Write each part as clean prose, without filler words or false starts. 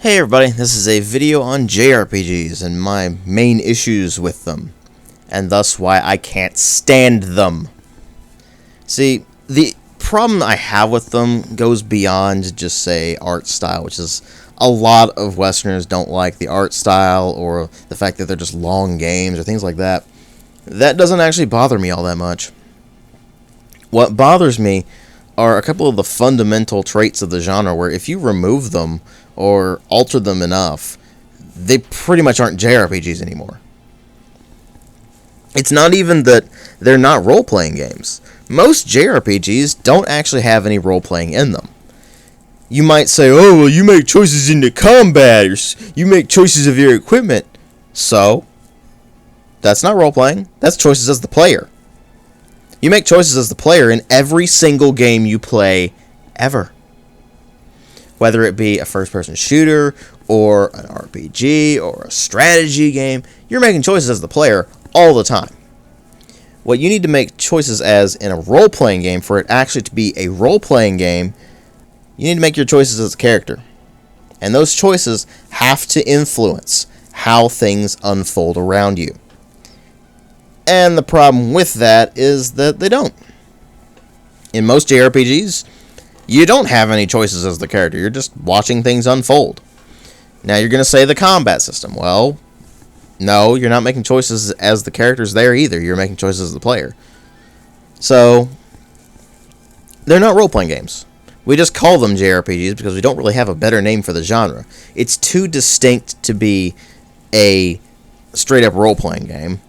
Hey everybody, this is a video on JRPGs and my main issues with them, and thus why I can't stand them. See, the problem I have with them goes beyond just, say, art style, which is a lot of Westerners don't like the art style or the fact that they're just long games or things like that. That doesn't actually bother me all that much. What bothers me are a couple of the fundamental traits of the genre where if you remove them or alter them enough, they pretty much aren't JRPGs anymore. It's not even that they're not role-playing games. Most JRPGs don't actually have any role-playing in them. You might say, oh, well, you make choices in the combat, or you make choices of your equipment. So, that's not role-playing. That's choices as the player. You make choices as the player in every single game you play, ever. Whether it be a first-person shooter, or an RPG, or a strategy game, you're making choices as the player all the time. What you need to make choices as in a role-playing game, for it actually to be a role-playing game, you need to make your choices as a character. And those choices have to influence how things unfold around you. And the problem with that is that they don't. In most JRPGs, you don't have any choices as the character. You're just watching things unfold. Now, you're going to say the combat system. Well, no, you're not making choices as the characters there either. You're making choices as the player. So, they're not role-playing games. We just call them JRPGs because we don't really have a better name for the genre. It's too distinct to be a straight-up role-playing game.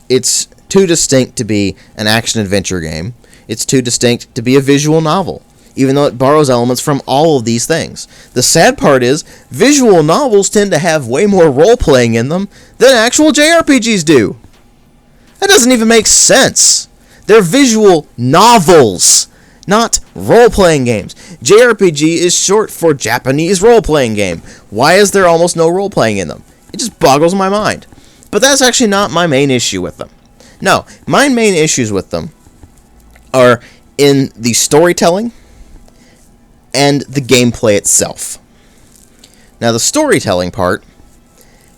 It's too distinct to be an action-adventure game. It's too distinct to be a visual novel, even though it borrows elements from all of these things. The sad part is, visual novels tend to have way more role-playing in them than actual JRPGs do. That doesn't even make sense. They're visual novels, not role-playing games. JRPG is short for Japanese role-playing game. Why is there almost no role-playing in them? It just boggles my mind. But that's actually not my main issue with them. No, my main issues with them are in the storytelling and the gameplay itself. Now, the storytelling part,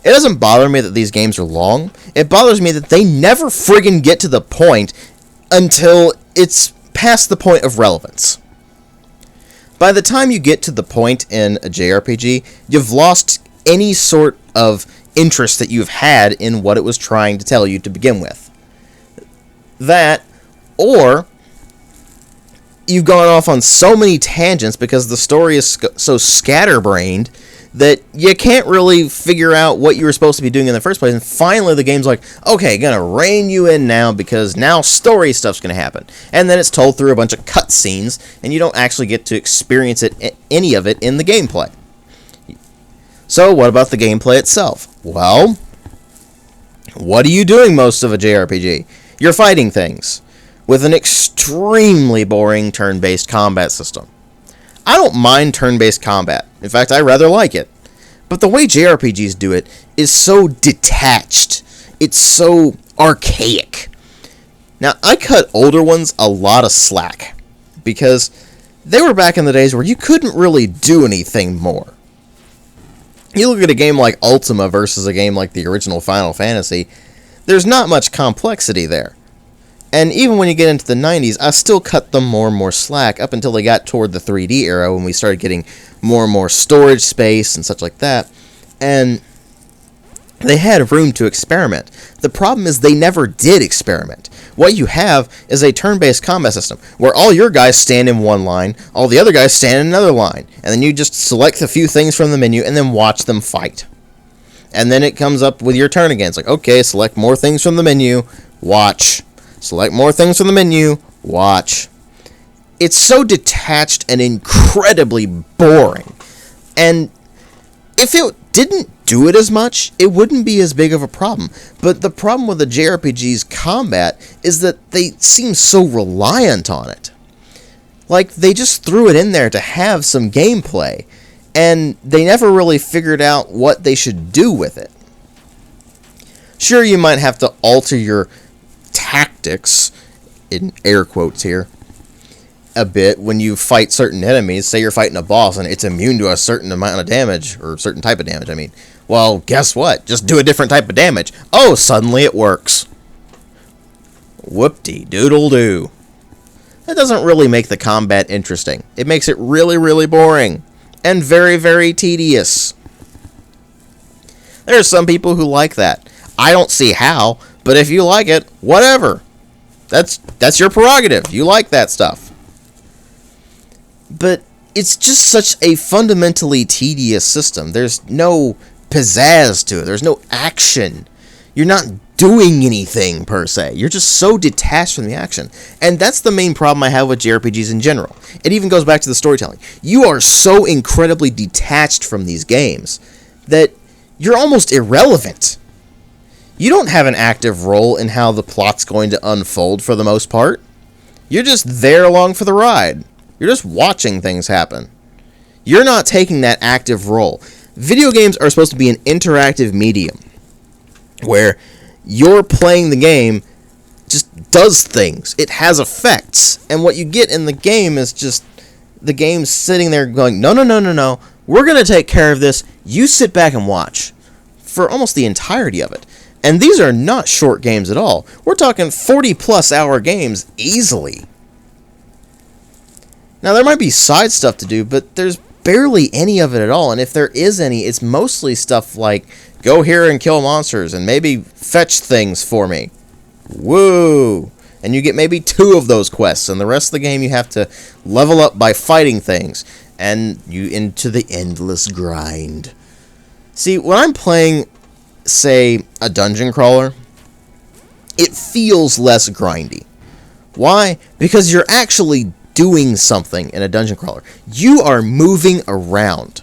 it doesn't bother me that these games are long. It bothers me that they never friggin' get to the point until it's past the point of relevance. By the time you get to the point in a JRPG, you've lost any sort of interest that you've had in what it was trying to tell you to begin with. That, or you've gone off on so many tangents because the story is so scatterbrained that you can't really figure out what you were supposed to be doing in the first place, and finally the game's like, okay, gonna rein you in now because now story stuff's gonna happen. And then it's told through a bunch of cutscenes, and you don't actually get to experience any of it in the gameplay. So, what about the gameplay itself? Well, what are you doing most of a JRPG? You're fighting things with an extremely boring turn-based combat system. I don't mind turn-based combat. In fact, I rather like it. But the way JRPGs do it is so detached. It's so archaic. Now, I cut older ones a lot of slack because they were back in the days where you couldn't really do anything more. You look at a game like Ultima versus a game like the original Final Fantasy, there's not much complexity there. And even when you get into the 90s, I still cut them more and more slack up until they got toward the 3D era when we started getting more and more storage space and such like that. And they had room to experiment. The problem is they never did experiment. What you have is a turn-based combat system where all your guys stand in one line, all the other guys stand in another line, and then you just select a few things from the menu and then watch them fight. And then it comes up with your turn again. It's like, okay, select more things from the menu, watch. Select more things from the menu, watch. It's so detached and incredibly boring. And if it didn't do it as much, it wouldn't be as big of a problem. But the problem with the JRPG's combat is that they seem so reliant on it. Like, they just threw it in there to have some gameplay, and they never really figured out what they should do with it. Sure, you might have to alter your tactics, in air quotes here, a bit when you fight certain enemies. Say you're fighting a boss and it's immune to a certain amount of damage, or a certain type of damage, I mean. Well, guess what? Just do a different type of damage. Oh, suddenly it works. Whoop-de-doodle-doo. That doesn't really make the combat interesting. It makes it really, really boring. And very, very tedious. There are some people who like that. I don't see how, but if you like it, whatever. That's your prerogative. You like that stuff. But it's just such a fundamentally tedious system. There's no pizzazz to it. There's no action. You're not doing anything, per se. You're just so detached from the action. And that's the main problem I have with JRPGs in general. It even goes back to the storytelling. You are so incredibly detached from these games that you're almost irrelevant. You don't have an active role in how the plot's going to unfold for the most part. You're just there along for the ride. You're just watching things happen. You're not taking that active role. Video games are supposed to be an interactive medium where you're playing the game just does things. It has effects. And what you get in the game is just the game sitting there going, no, no, no, no, no. We're going to take care of this. You sit back and watch for almost the entirety of it. And these are not short games at all. We're talking 40-plus hour games easily. Now, there might be side stuff to do, but there's barely any of it at all. And if there is any, it's mostly stuff like, go here and kill monsters, and maybe fetch things for me. Woo! And you get maybe 2 of those quests, and the rest of the game you have to level up by fighting things. And you into the endless grind. See, when I'm playing, say, a dungeon crawler, it feels less grindy. Why? Because you're actually doing something in a dungeon crawler. You are moving around.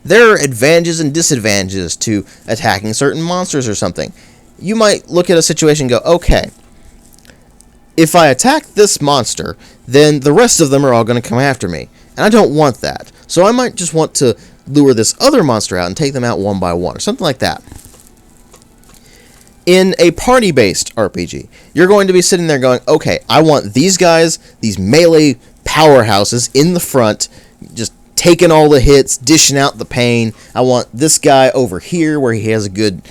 There are advantages and disadvantages to attacking certain monsters or something. You might look at a situation and go, okay, if I attack this monster, then the rest of them are all going to come after me. And I don't want that. So I might just want to lure this other monster out and take them out one by one, or something like that. In a party-based RPG, you're going to be sitting there going, okay, I want these guys, these melee powerhouses in the front, just taking all the hits, dishing out the pain. I want this guy over here where he has a good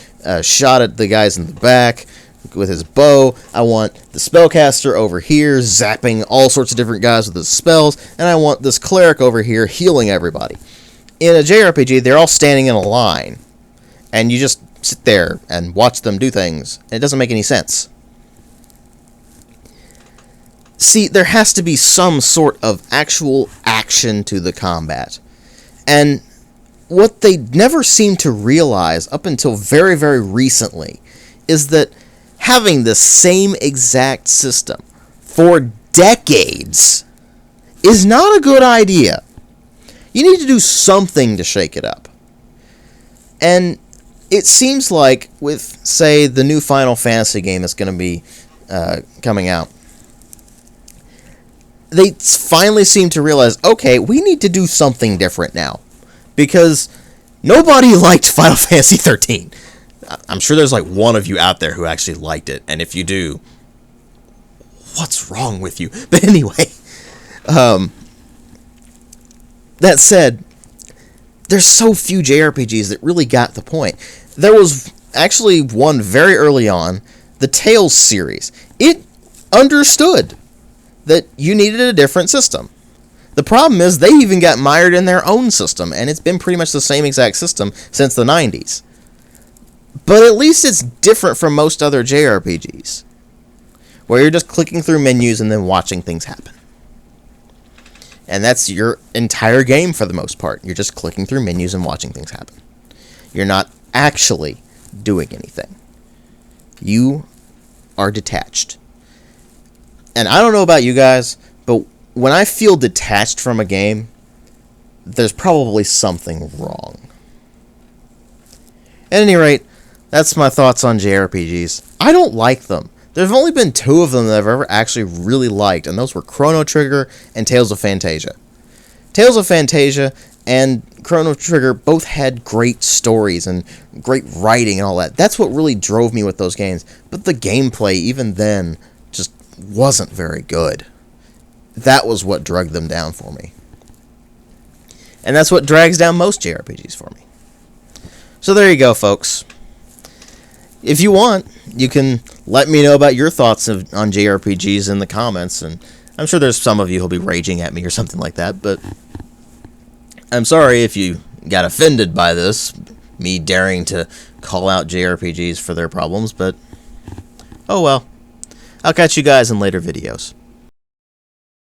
shot at the guys in the back with his bow. I want the spellcaster over here zapping all sorts of different guys with his spells. And I want this cleric over here healing everybody. In a JRPG, they're all standing in a line. And you just sit there and watch them do things. And it doesn't make any sense. See, there has to be some sort of actual action to the combat. And what they never seem to realize up until very, very recently is that having the same exact system for decades is not a good idea. You need to do something to shake it up. And it seems like with, say, the new Final Fantasy game that's going to be coming out, they finally seem to realize, okay, we need to do something different now. Because nobody liked Final Fantasy 13. I'm sure there's like one of you out there who actually liked it. And if you do, what's wrong with you? But anyway, that said, there's so few JRPGs that really got the point. There was actually one very early on, the Tales series. It understood that you needed a different system. The problem is they even got mired in their own system, and it's been pretty much the same exact system since the 90s. But at least it's different from most other JRPGs, where you're just clicking through menus and then watching things happen. And that's your entire game for the most part. You're just clicking through menus and watching things happen. You're not actually doing anything. You are detached. And I don't know about you guys, but when I feel detached from a game, there's probably something wrong. At any rate, that's my thoughts on JRPGs. I don't like them. There have only been 2 of them that I've ever actually really liked, and those were Chrono Trigger and Tales of Phantasia. Tales of Phantasia and Chrono Trigger both had great stories and great writing and all that. That's what really drove me with those games. But the gameplay, even then, just wasn't very good. that was what dragged them down for me. And that's what drags down most JRPGs for me. So there you go, folks. If you want, you can let me know about your thoughts on JRPGs in the comments, and I'm sure there's some of you who'll be raging at me or something like that, but I'm sorry if you got offended by this, me daring to call out JRPGs for their problems, but oh well. I'll catch you guys in later videos.